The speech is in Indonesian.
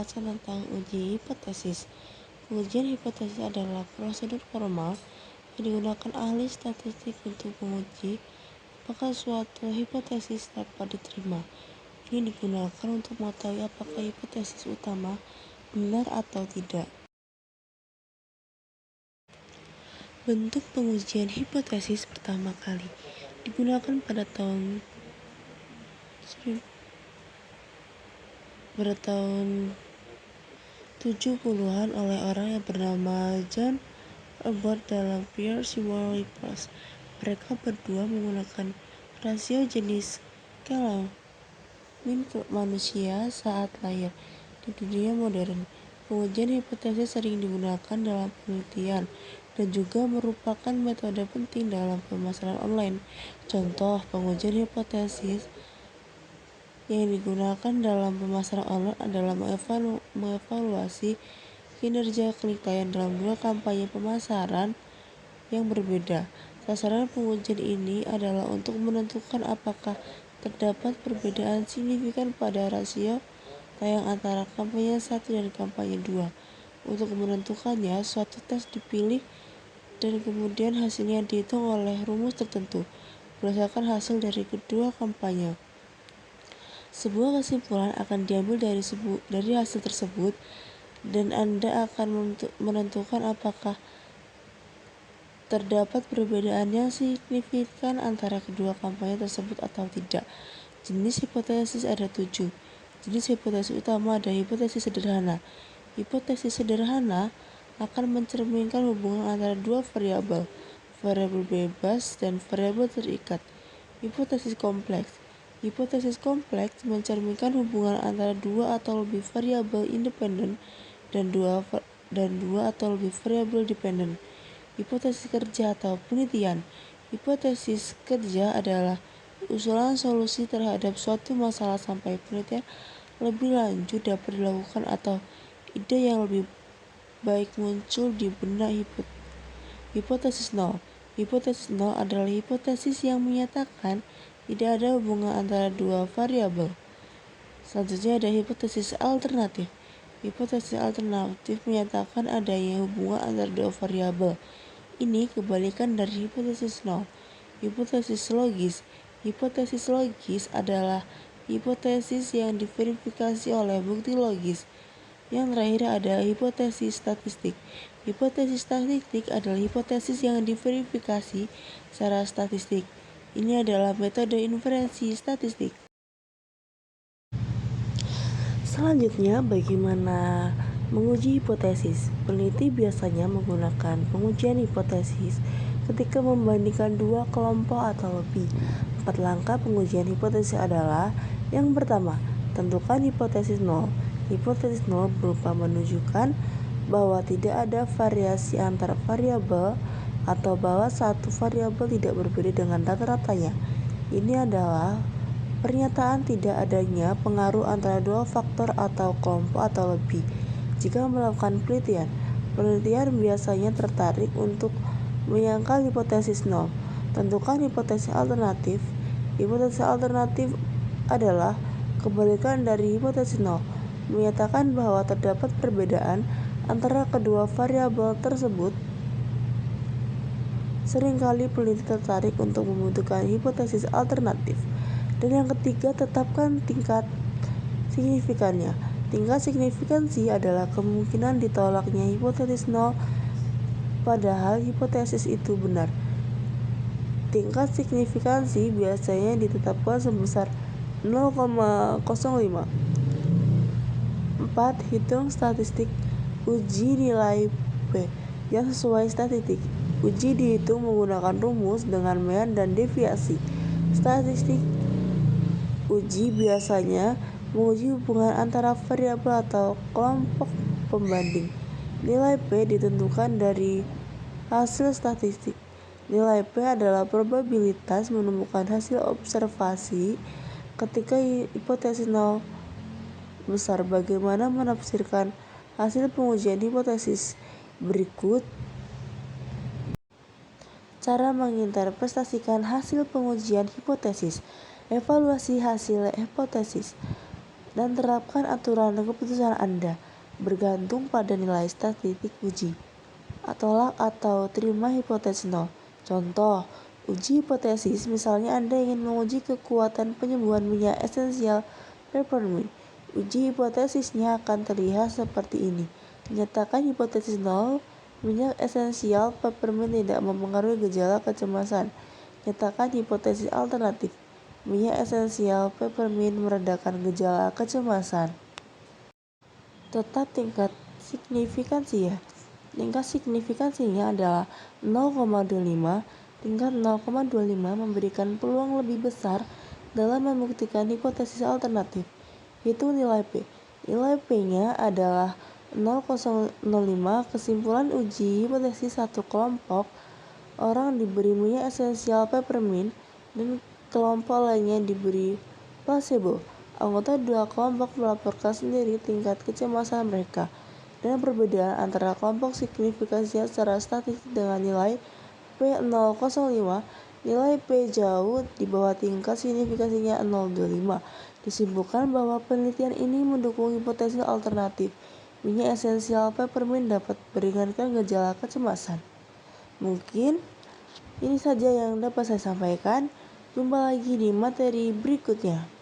penjelasan tentang uji hipotesis. Pengujian hipotesis adalah prosedur formal yang digunakan ahli statistik untuk menguji apakah suatu hipotesis dapat diterima. Ini digunakan untuk mengetahui apakah hipotesis utama benar atau tidak. Bentuk pengujian hipotesis pertama kali digunakan pada tahun 70-an oleh orang yang bernama John Abbott dalam Pearsall Report. Mereka berdua menggunakan rasio jenis kelamin manusia saat lahir. Di dunia modern, pengujian hipotesis sering digunakan dalam penelitian dan juga merupakan metode penting dalam pemasaran online. Contoh pengujian hipotesis yang digunakan dalam pemasaran online adalah mengevaluasi kinerja klien dalam dua kampanye pemasaran yang berbeda. Sasaran pengujian ini adalah untuk menentukan apakah terdapat perbedaan signifikan pada rasio tayang antara kampanye 1 dan kampanye 2. Untuk menentukannya, suatu tes dipilih dan kemudian hasilnya dihitung oleh rumus tertentu berdasarkan hasil dari kedua kampanye. Sebuah kesimpulan akan diambil dari hasil tersebut dan Anda akan menentukan apakah terdapat perbedaan yang signifikan antara kedua kampanye tersebut atau tidak. Jenis hipotesis ada 7. Jenis hipotesis utama ada hipotesis sederhana. Hipotesis sederhana akan mencerminkan hubungan antara dua variabel bebas dan variabel terikat. Hipotesis kompleks. Hipotesis kompleks mencerminkan hubungan antara dua atau lebih variabel independen dan dua atau lebih variabel dependen. Hipotesis kerja atau penelitian. Hipotesis kerja adalah usulan solusi terhadap suatu masalah sampai penelitian lebih lanjut dapat dilakukan atau ide yang lebih baik muncul di benak hipotesis nol. Hipotesis nol adalah hipotesis yang menyatakan tidak ada hubungan antara dua variabel. Selanjutnya ada hipotesis alternatif. Hipotesis alternatif menyatakan adanya hubungan antara dua variabel. Ini kebalikan dari hipotesis nol. Hipotesis logis. Hipotesis logis adalah hipotesis yang diverifikasi oleh bukti logis. Yang terakhir ada hipotesis statistik. Hipotesis statistik adalah hipotesis yang diverifikasi secara statistik. Ini adalah metode inferensi statistik. Selanjutnya, bagaimana menguji hipotesis? Peneliti biasanya menggunakan pengujian hipotesis ketika membandingkan dua kelompok atau lebih. 4 langkah pengujian hipotesis adalah: yang pertama, tentukan hipotesis nol. Hipotesis nol berupa menunjukkan bahwa tidak ada variasi antar variabel atau bahwa satu variabel tidak berbeda dengan rata-ratanya. Ini adalah pernyataan tidak adanya pengaruh antara dua faktor atau kelompok atau lebih. Jika melakukan penelitian biasanya tertarik untuk menyangkal hipotesis nol. Tentukan hipotesis alternatif. Hipotesis alternatif adalah kebalikan dari hipotesis nol, menyatakan bahwa terdapat perbedaan antara kedua variabel tersebut. Seringkali peneliti tertarik untuk membentukkan hipotesis alternatif. Dan yang ketiga, tetapkan tingkat signifikannya. Tingkat signifikansi adalah kemungkinan ditolaknya hipotesis nol padahal hipotesis itu benar. Tingkat signifikansi biasanya ditetapkan sebesar 0,05. 4. Hitung statistik. Uji nilai P yang sesuai statistik. Uji dihitung menggunakan rumus dengan mean dan deviasi. Statistik uji biasanya menguji hubungan antara variabel atau kelompok pembanding. Nilai P ditentukan dari hasil statistik. Nilai P adalah probabilitas menemukan hasil observasi ketika hipotesis nol besar. Bagaimana menafsirkan hasil pengujian hipotesis? Berikut cara menginterpretasikan hasil pengujian hipotesis. Evaluasi hasil hipotesis. dan terapkan aturan keputusan Anda bergantung pada nilai statistik uji. Tolak atau terima hipotesis nol. Contoh, uji hipotesis misalnya Anda ingin menguji kekuatan penyembuhan minyak esensial peppermint. Uji hipotesisnya akan terlihat seperti ini. Nyatakan hipotesis nol, minyak esensial peppermint tidak mempengaruhi gejala kecemasan. Nyatakan hipotesis alternatif, minyak esensial peppermint meredakan gejala kecemasan. Tetap tingkat signifikansi ya. Tingkat signifikansinya adalah 0,25. Tingkat 0,25 memberikan peluang lebih besar dalam membuktikan hipotesis alternatif. Hitung nilai P. Nilai P-nya adalah 0,05. Kesimpulan uji hipotesis satu kelompok orang diberi minyak esensial peppermint dan kelompok lainnya diberi placebo. Anggota dua kelompok melaporkan sendiri tingkat kecemasan mereka dan perbedaan antara kelompok signifikansinya secara statistik dengan nilai P 0,05. Nilai P jauh di bawah tingkat signifikansinya 0,25. Disimpulkan bahwa penelitian ini mendukung hipotesis alternatif. Minyak esensial peppermint dapat meringankan gejala kecemasan. Mungkin ini saja yang dapat saya sampaikan. Jumpa lagi di materi berikutnya.